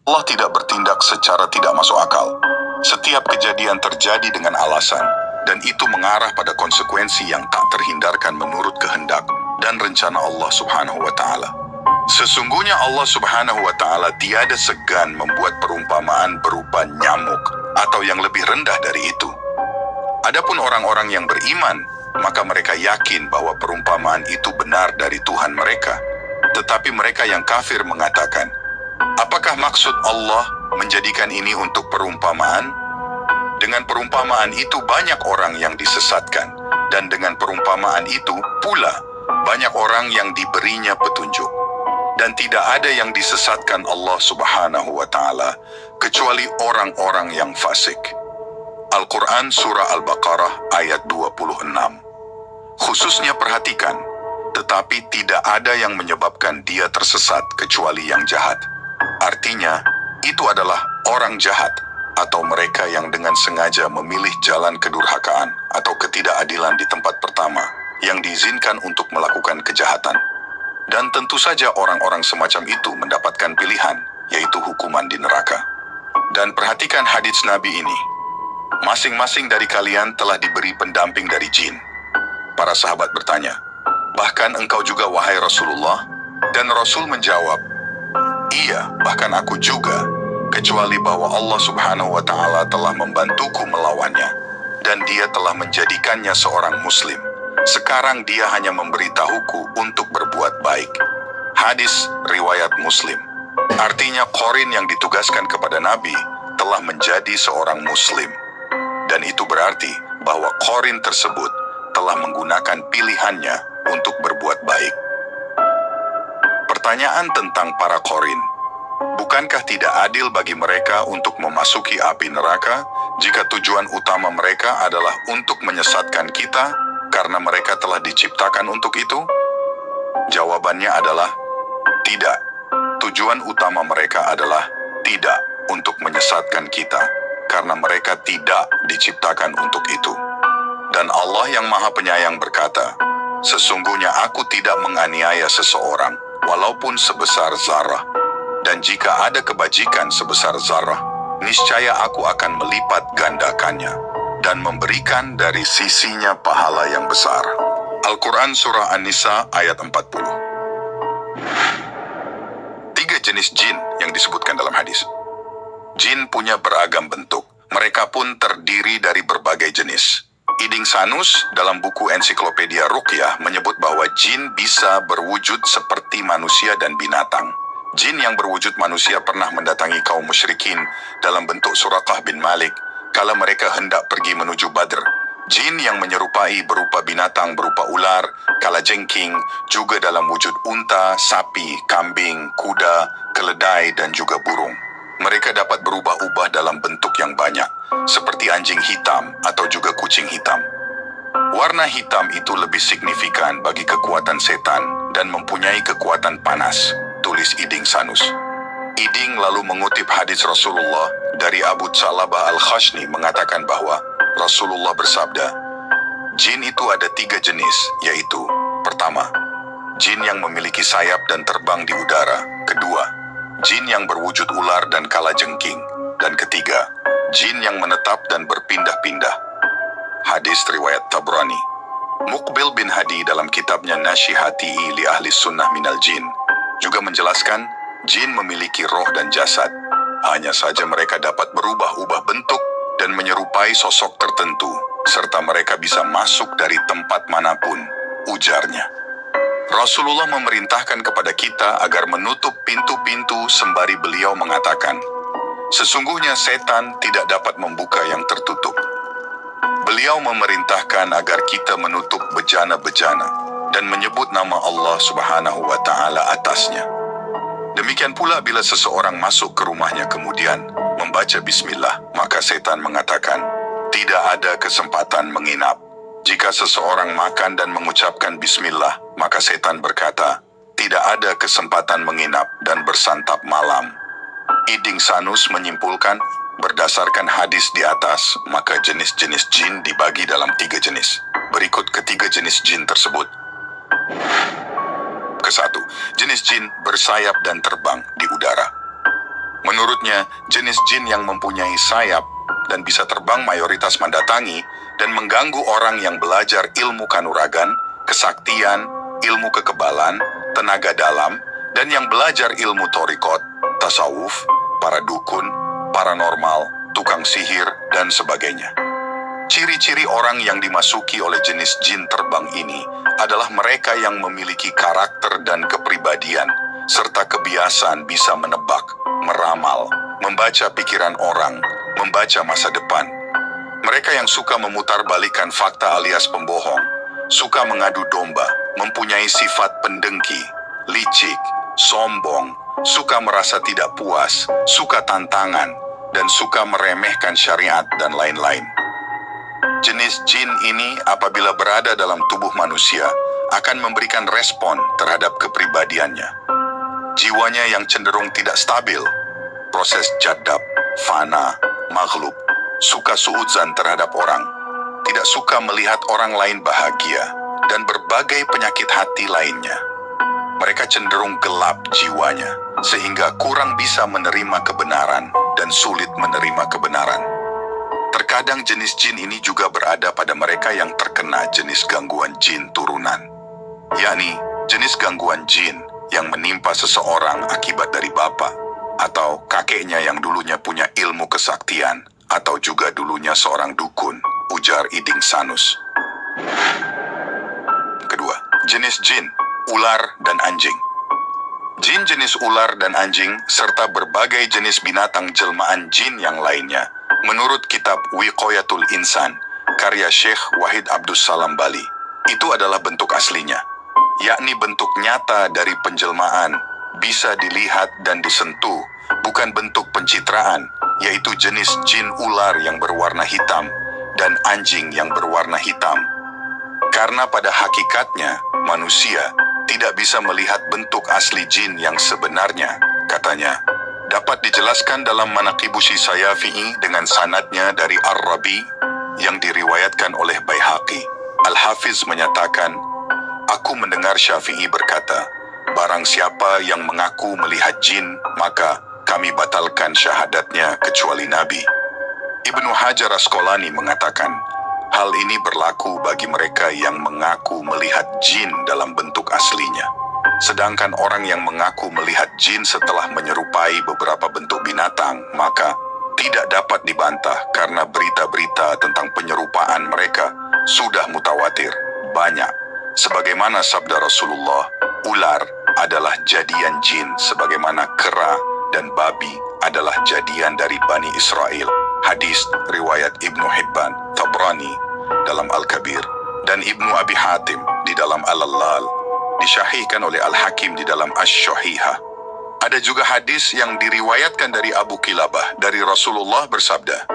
Allah tidak bertindak secara tidak masuk akal. Setiap kejadian terjadi dengan alasan, dan itu mengarah pada konsekuensi yang tak terhindarkan menurut kehendak dan rencana Allah Subhanahu wa Ta'ala. Sesungguhnya Allah Subhanahu wa Ta'ala tiada segan membuat perumpamaan berupa nyamuk atau yang lebih rendah dari itu. Adapun orang-orang yang beriman, maka mereka yakin bahwa perumpamaan itu benar dari Tuhan mereka. Tetapi mereka yang kafir mengatakan, apakah maksud Allah menjadikan ini untuk perumpamaan? Dengan perumpamaan itu banyak orang yang disesatkan, dan dengan perumpamaan itu pula banyak orang yang diberinya petunjuk. Dan tidak ada yang disesatkan Allah Subhanahu wa Ta'ala kecuali orang-orang yang fasik. Al-Quran Surah Al-Baqarah ayat 26. Khususnya perhatikan, tetapi tidak ada yang menyebabkan dia tersesat kecuali yang jahat. Artinya, itu adalah orang jahat atau mereka yang dengan sengaja memilih jalan kedurhakaan atau ketidakadilan di tempat pertama yang diizinkan untuk melakukan kejahatan. Dan tentu saja orang-orang semacam itu mendapatkan pilihan, yaitu hukuman di neraka. Dan perhatikan hadits Nabi ini. Masing-masing dari kalian telah diberi pendamping dari jin. Para sahabat bertanya, bahkan engkau juga wahai Rasulullah? Dan Rasul menjawab, iya, bahkan aku juga, kecuali bahwa Allah Subhanahu wa Ta'ala telah membantuku melawannya, dan dia telah menjadikannya seorang muslim. Sekarang dia hanya memberitahuku untuk berbuat baik. Hadis riwayat Muslim. Artinya Qorin yang ditugaskan kepada Nabi telah menjadi seorang muslim. Dan itu berarti bahwa Qorin tersebut telah menggunakan pilihannya untuk berbuat baik. Pertanyaan tentang para Qorin. Bukankah tidak adil bagi mereka untuk memasuki api neraka jika tujuan utama mereka adalah untuk menyesatkan kita karena mereka telah diciptakan untuk itu? Jawabannya adalah tidak. Tujuan utama mereka adalah tidak untuk menyesatkan kita karena mereka tidak diciptakan untuk itu. Dan Allah yang Maha Penyayang berkata, sesungguhnya aku tidak menganiaya seseorang walaupun sebesar zarah. Dan jika ada kebajikan sebesar zarah, niscaya aku akan melipat gandakannya dan memberikan dari sisinya pahala yang besar. Al-Quran Surah An-Nisa ayat 40. 3 jenis jin yang disebutkan dalam hadis. Jin punya beragam bentuk. Mereka pun terdiri dari berbagai jenis. Iding Sanus dalam buku ensiklopedia Ruqyah menyebut bahwa jin bisa berwujud seperti manusia dan binatang. Jin yang berwujud manusia pernah mendatangi kaum musyrikin dalam bentuk Suraqah bin Malik kala mereka hendak pergi menuju Badr. Jin yang menyerupai berupa binatang berupa ular, kalajengking, juga dalam wujud unta, sapi, kambing, kuda, keledai dan juga burung. Mereka dapat berubah-ubah dalam bentuk yang banyak, seperti anjing hitam atau juga kucing hitam. Warna hitam itu lebih signifikan bagi kekuatan setan dan mempunyai kekuatan panas, tulis Iding Sanus. Iding lalu mengutip hadis Rasulullah dari Abu Tsalabah Al-Khashni mengatakan bahwa Rasulullah bersabda, jin itu ada 3 jenis, yaitu pertama, jin yang memiliki sayap dan terbang di udara. Kedua, jin yang berwujud ular dan kalajengking. Dan ketiga, jin yang menetap dan berpindah-pindah. Hadis riwayat Tabrani. Muqbil bin Hadi dalam kitabnya Nashihati li Ahli Sunnah Minal Jin juga menjelaskan jin memiliki roh dan jasad. Hanya saja mereka dapat berubah-ubah bentuk dan menyerupai sosok tertentu, serta mereka bisa masuk dari tempat manapun, ujarnya. Rasulullah memerintahkan kepada kita agar menutup pintu-pintu sembari beliau mengatakan, sesungguhnya setan tidak dapat membuka yang tertutup. Beliau memerintahkan agar kita menutup bejana-bejana dan menyebut nama Allah Subhanahu wa Ta'ala atasnya. Demikian pula bila seseorang masuk ke rumahnya kemudian membaca bismillah, maka setan mengatakan, tidak ada kesempatan menginap. Jika seseorang makan dan mengucapkan bismillah, maka setan berkata, tidak ada kesempatan menginap dan bersantap malam. Iding Sanus menyimpulkan, berdasarkan hadis di atas, maka jenis-jenis jin dibagi dalam 3 jenis. Berikut ketiga jenis jin tersebut. Ke-1, jenis jin bersayap dan terbang di udara. Menurut Menurutnya, jenis jin yang mempunyai sayap dan bisa terbang mayoritas mendatangi dan mengganggu orang yang belajar ilmu kanuragan, kesaktian, ilmu kekebalan, tenaga dalam, dan yang belajar ilmu thorikot, tasawuf, para dukun, paranormal, tukang sihir, dan sebagainya. Ciri-ciri orang yang dimasuki oleh jenis jin terbang ini adalah mereka yang memiliki karakter dan kepribadian, serta kebiasaan bisa menebak, meramal, membaca pikiran orang, membaca masa depan. Mereka yang suka memutarbalikkan fakta alias pembohong, suka mengadu domba, mempunyai sifat pendengki, licik, sombong, suka merasa tidak puas, suka tantangan, dan suka meremehkan syariat dan lain-lain. Jenis jin ini apabila berada dalam tubuh manusia akan memberikan respon terhadap kepribadiannya. Jiwanya yang cenderung tidak stabil, proses jadab, fana, maghlub, suka suudzan terhadap orang, tidak suka melihat orang lain bahagia, dan berbagai penyakit hati lainnya. Mereka cenderung gelap jiwanya, sehingga kurang bisa menerima kebenaran dan sulit menerima kebenaran. Terkadang jenis jin ini juga berada pada mereka yang terkena jenis gangguan jin turunan, yakni jenis gangguan jin yang menimpa seseorang akibat dari bapak atau kakeknya yang dulunya punya ilmu kesaktian atau juga dulunya seorang dukun, ujar Iding Sanus. Kedua, jenis jin, ular dan anjing. Jin jenis ular dan anjing serta berbagai jenis binatang jelmaan jin yang lainnya menurut kitab Wiqayatul Insan, karya Syekh Wahid Abdus Salam Bali, itu adalah bentuk aslinya, yakni bentuk nyata dari penjelmaan, bisa dilihat dan disentuh, bukan bentuk pencitraan, yaitu jenis jin ular yang berwarna hitam dan anjing yang berwarna hitam. Karena pada hakikatnya, manusia tidak bisa melihat bentuk asli jin yang sebenarnya, katanya. Dapat dijelaskan dalam Manaqibusi Sayafi'i dengan sanadnya dari Ar-Rabi yang diriwayatkan oleh Baihaqi. Al-Hafiz menyatakan, aku mendengar Syafi'i berkata, barang siapa yang mengaku melihat jin, maka kami batalkan syahadatnya kecuali Nabi. Ibnu Hajar Asqalani mengatakan, hal ini berlaku bagi mereka yang mengaku melihat jin dalam bentuk aslinya. Sedangkan orang yang mengaku melihat jin setelah menyerupai beberapa bentuk binatang, maka tidak dapat dibantah karena berita-berita tentang penyerupaan mereka sudah mutawatir, banyak. Sebagaimana sabda Rasulullah, ular adalah jadian jin sebagaimana kera dan babi adalah jadian dari Bani Israel. Hadis riwayat Ibnu Hibban, Tabrani dalam Al-Kabir, dan Ibnu Abi Hatim di dalam Al-Allal, disyahihkan oleh Al-Hakim di dalam Asy-Syahihah. Ada juga hadis yang diriwayatkan dari Abu Kilabah dari Rasulullah bersabda,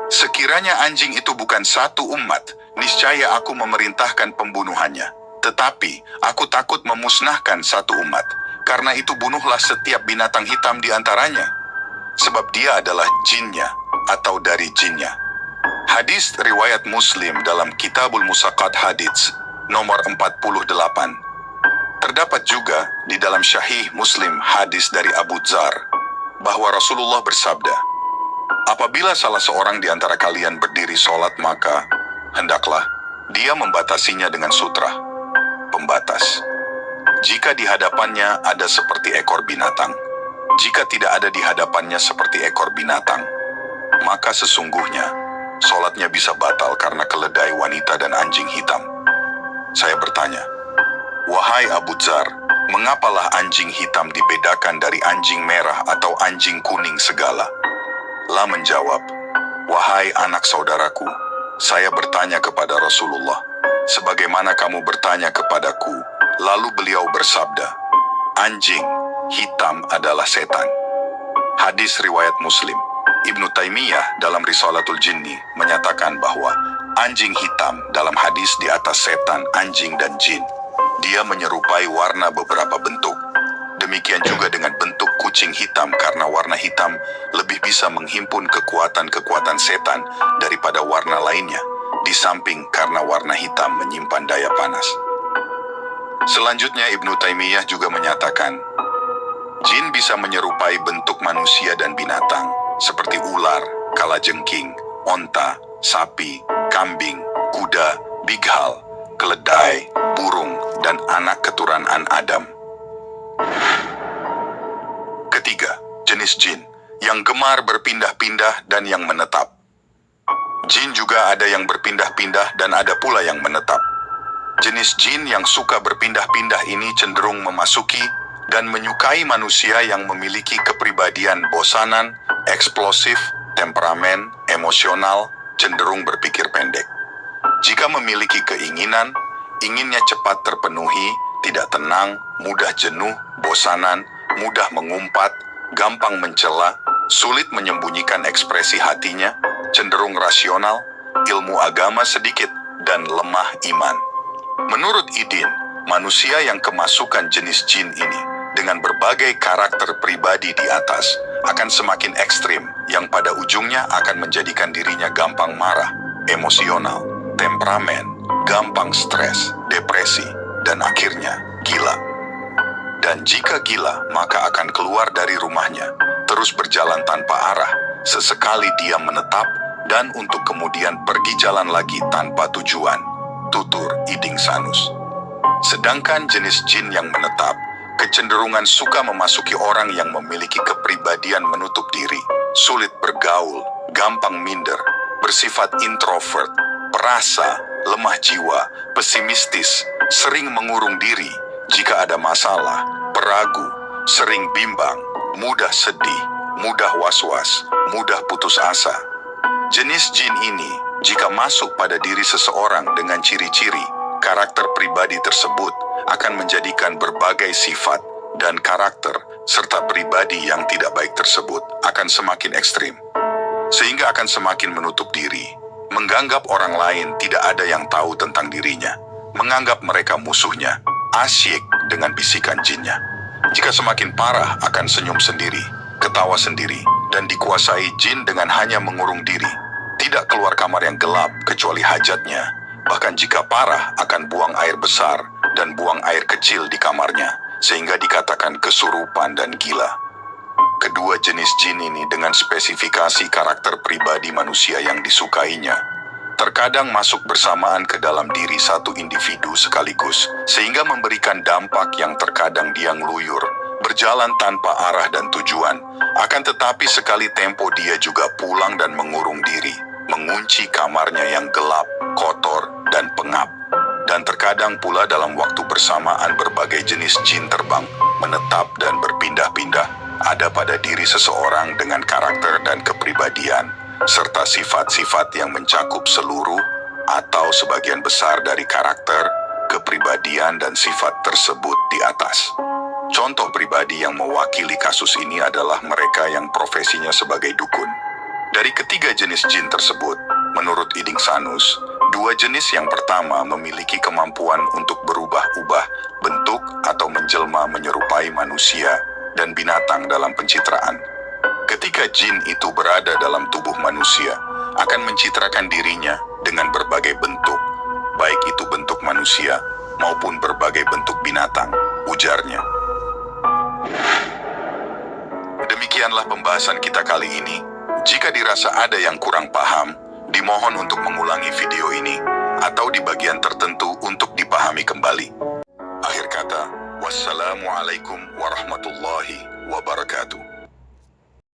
sekiranya anjing itu bukan satu umat, niscaya aku memerintahkan pembunuhannya. Tetapi aku takut memusnahkan satu umat, karena itu bunuhlah setiap binatang hitam di antaranya, sebab dia adalah jinnya atau dari jinnya. Hadis riwayat Muslim dalam Kitabul Musaqat Hadits nomor 48. Terdapat juga di dalam Syahih Muslim hadis dari Abu Dzar bahwa Rasulullah bersabda, apabila salah seorang di antara kalian berdiri sholat, maka hendaklah dia membatasinya dengan sutra, pembatas. Jika di hadapannya ada seperti ekor binatang, jika tidak ada di hadapannya seperti ekor binatang, maka sesungguhnya sholatnya bisa batal karena keledai wanita dan anjing hitam. Saya bertanya, wahai Abu Dzar, mengapalah anjing hitam dibedakan dari anjing merah atau anjing kuning segala? La menjawab, wahai anak saudaraku, saya bertanya kepada Rasulullah, sebagaimana kamu bertanya kepadaku. Lalu beliau bersabda, anjing hitam adalah setan. Hadis riwayat Muslim. Ibnu Taimiyah dalam Risalatul Jinni menyatakan bahwa anjing hitam dalam hadis di atas setan, anjing dan jin. Dia menyerupai warna beberapa bentuk. Demikian juga dengan bentuk kucing hitam karena warna hitam lebih bisa menghimpun kekuatan-kekuatan setan daripada warna lainnya, di samping karena warna hitam menyimpan daya panas. Selanjutnya Ibnu Taimiyah juga menyatakan, Jin bisa menyerupai bentuk manusia dan binatang, seperti ular, kalajengking, onta, sapi, kambing, kuda, bighal, keledai, burung, dan anak keturunan Adam. Ketiga, jenis jin yang gemar berpindah-pindah dan yang menetap. Jin juga ada yang berpindah-pindah dan ada pula yang menetap. Jenis jin yang suka berpindah-pindah ini cenderung memasuki dan menyukai manusia yang memiliki kepribadian bosanan, eksplosif, temperamen, emosional, cenderung berpikir pendek. Jika memiliki keinginan, inginnya cepat terpenuhi, tidak tenang, mudah jenuh, bosanan, mudah mengumpat, gampang mencela, sulit menyembunyikan ekspresi hatinya, cenderung rasional, ilmu agama sedikit, dan lemah iman. Menurut Idin, manusia yang kemasukan jenis jin ini dengan berbagai karakter pribadi di atas akan semakin ekstrim yang pada ujungnya akan menjadikan dirinya gampang marah, emosional, temperamen, gampang stres, depresi, dan akhirnya gila. Dan jika gila, maka akan keluar dari rumahnya, terus berjalan tanpa arah, sesekali dia menetap, dan untuk kemudian pergi jalan lagi tanpa tujuan. Tutur Iding Sanus. Sedangkan jenis jin yang menetap, kecenderungan suka memasuki orang yang memiliki kepribadian menutup diri, sulit bergaul, gampang minder, bersifat introvert, perasa, lemah jiwa, pesimistis, sering mengurung diri, jika ada masalah, peragu, sering bimbang, mudah sedih, mudah was-was, mudah putus asa. Jenis jin ini, jika masuk pada diri seseorang dengan ciri-ciri, karakter pribadi tersebut akan menjadikan berbagai sifat dan karakter serta pribadi yang tidak baik tersebut akan semakin ekstrim. Sehingga akan semakin menutup diri, menganggap orang lain tidak ada yang tahu tentang dirinya, menganggap mereka musuhnya, asyik dengan bisikan jinnya. Jika semakin parah akan senyum sendiri, ketawa sendiri, dan dikuasai jin dengan hanya mengurung diri. Tidak keluar kamar yang gelap kecuali hajatnya. Bahkan jika parah akan buang air besar dan buang air kecil di kamarnya, sehingga dikatakan kesurupan dan gila. Kedua jenis jin ini dengan spesifikasi karakter pribadi manusia yang disukainya, terkadang masuk bersamaan ke dalam diri satu individu sekaligus, sehingga memberikan dampak yang terkadang dia ngeluyur, berjalan tanpa arah dan tujuan. Akan tetapi sekali tempo dia juga pulang dan mengurung diri, mengunci kamarnya yang gelap, kotor, dan pengap. Dan terkadang pula dalam waktu bersamaan berbagai jenis jin terbang, menetap dan berpindah-pindah, ada pada diri seseorang dengan karakter dan kepribadian, serta sifat-sifat yang mencakup seluruh atau sebagian besar dari karakter, kepribadian, dan sifat tersebut di atas. Contoh pribadi yang mewakili kasus ini adalah mereka yang profesinya sebagai dukun. Dari ketiga jenis jin tersebut, menurut Iding Sanus, dua jenis yang pertama memiliki kemampuan untuk berubah-ubah bentuk atau menjelma menyerupai manusia dan binatang dalam pencitraan. Ketika jin itu berada dalam tubuh manusia, akan mencitrakan dirinya dengan berbagai bentuk, baik itu bentuk manusia maupun berbagai bentuk binatang, ujarnya. Demikianlah pembahasan kita kali ini. Jika dirasa ada yang kurang paham, dimohon untuk mengulangi video ini atau di bagian tertentu untuk dipahami kembali. Akhir kata, wassalamualaikum warahmatullahi wabarakatuh.